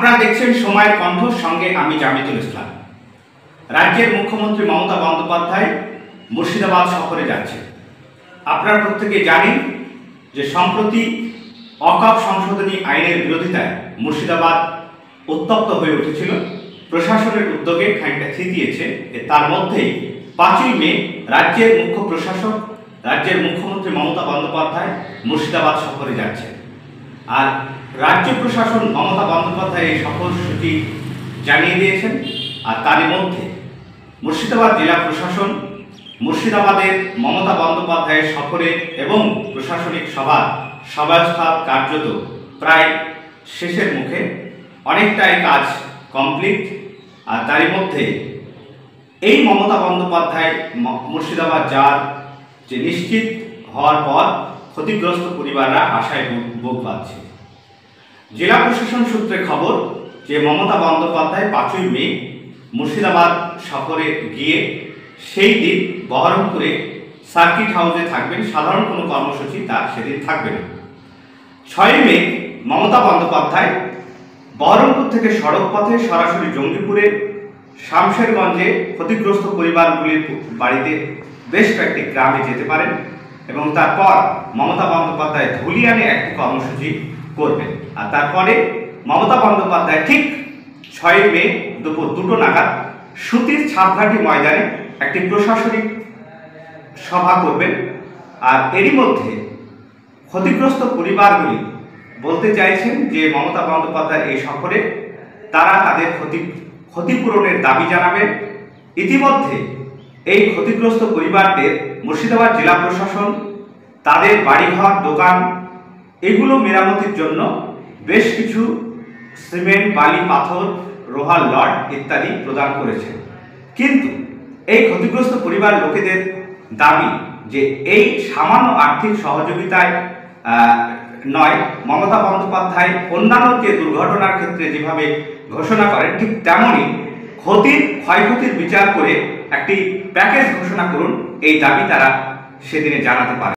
আপনারা দেখছেন সময়ের কণ্ঠ, সঙ্গে আমি জামিতুল ইসলাম। রাজ্যের মুখ্যমন্ত্রী মমতা বন্দ্যোপাধ্যায় মুর্শিদাবাদ সফরে যাচ্ছে। আপনারা প্রত্যেকে জানেন যে সম্প্রতি অকাপ সংশোধনী আইনের বিরোধিতায় মুর্শিদাবাদ উত্তপ্ত হয়ে উঠেছিল। প্রশাসনের উদ্যোগে খানিকটা থিতিয়েছে। তার মধ্যেই 5ই মে রাজ্যের মুখ্য প্রশাসক, রাজ্যের মুখ্যমন্ত্রী মমতা বন্দ্যোপাধ্যায় মুর্শিদাবাদ সফরে যাচ্ছে। আর রাজ্য প্রশাসন মমতা বন্দ্যোপাধ্যায় এই সফরসূচি জানিয়ে দিয়েছেন। আর তারই মধ্যে মুর্শিদাবাদ জেলা প্রশাসন মুর্শিদাবাদের মমতা বন্দ্যোপাধ্যায়ের সফরে এবং প্রশাসনিক সভাস্থা কার্যত প্রায় শেষের মুখে, অনেকটাই কাজ কমপ্লিট। আর তারই মধ্যে এই মমতা বন্দ্যোপাধ্যায় মুর্শিদাবাদ যাওয়ার যে নিশ্চিত হওয়ার পর ক্ষতিগ্রস্ত পরিবাররা আশায় বুক বাঁধছে। জেলা প্রশাসন সূত্রে খবর যে মমতা বন্দ্যোপাধ্যায় 5ই মে মুর্শিদাবাদ সফরে গিয়ে সেই দিন বহরমপুরে সার্কিট হাউসে থাকবেন। সাধারণ কোনো কর্মসূচি তার সেদিন থাকবে না। 6ই মে মমতা বন্দ্যোপাধ্যায় বহরমপুর থেকে সড়ক পথে সরাসরি জঙ্গিপুরে শামশেরগঞ্জে ক্ষতিগ্রস্ত পরিবারগুলির বাড়িতে বেশ কয়েকটি গ্রামে যেতে পারেন এবং তারপর মমতা বন্দ্যোপাধ্যায় ধুলিয়ানে একটি কর্মসূচি করবেন। আর তারপরে মমতা বন্দ্যোপাধ্যায় ঠিক 6ই মে দুপুর 2টো নাগাদ সুতির ছাপঘাটি ময়দানে একটি প্রশাসনিক সভা করবেন। আর এরই মধ্যে ক্ষতিগ্রস্ত পরিবারগুলি বলতে চাইছেন যে মমতা বন্দ্যোপাধ্যায় এই সফরে তারা তাদের ক্ষতিপূরণের দাবি জানাবেন। ইতিমধ্যে এই ক্ষতিগ্রস্ত পরিবারদের মুর্শিদাবাদ জেলা প্রশাসন তাদের বাড়িঘর, দোকান এগুলো মেরামতির জন্য বেশ কিছু সিমেন্ট, বালি, পাথর, লোহার লড ইত্যাদি প্রদান করেছে। কিন্তু এই ক্ষতিগ্রস্ত পরিবার লোকেদের দাবি যে এই সামান্য আর্থিক সহযোগিতায় নয়, মমতা বন্দ্যোপাধ্যায় অন্যান্য যে দুর্ঘটনার ক্ষেত্রে যেভাবে ঘোষণা করেন ঠিক তেমনই ক্ষয়ক্ষতির বিচার করে একটি প্যাকেজ ঘোষণা করুন, এই দাবি তারা সেদিনে জানাতে পারে।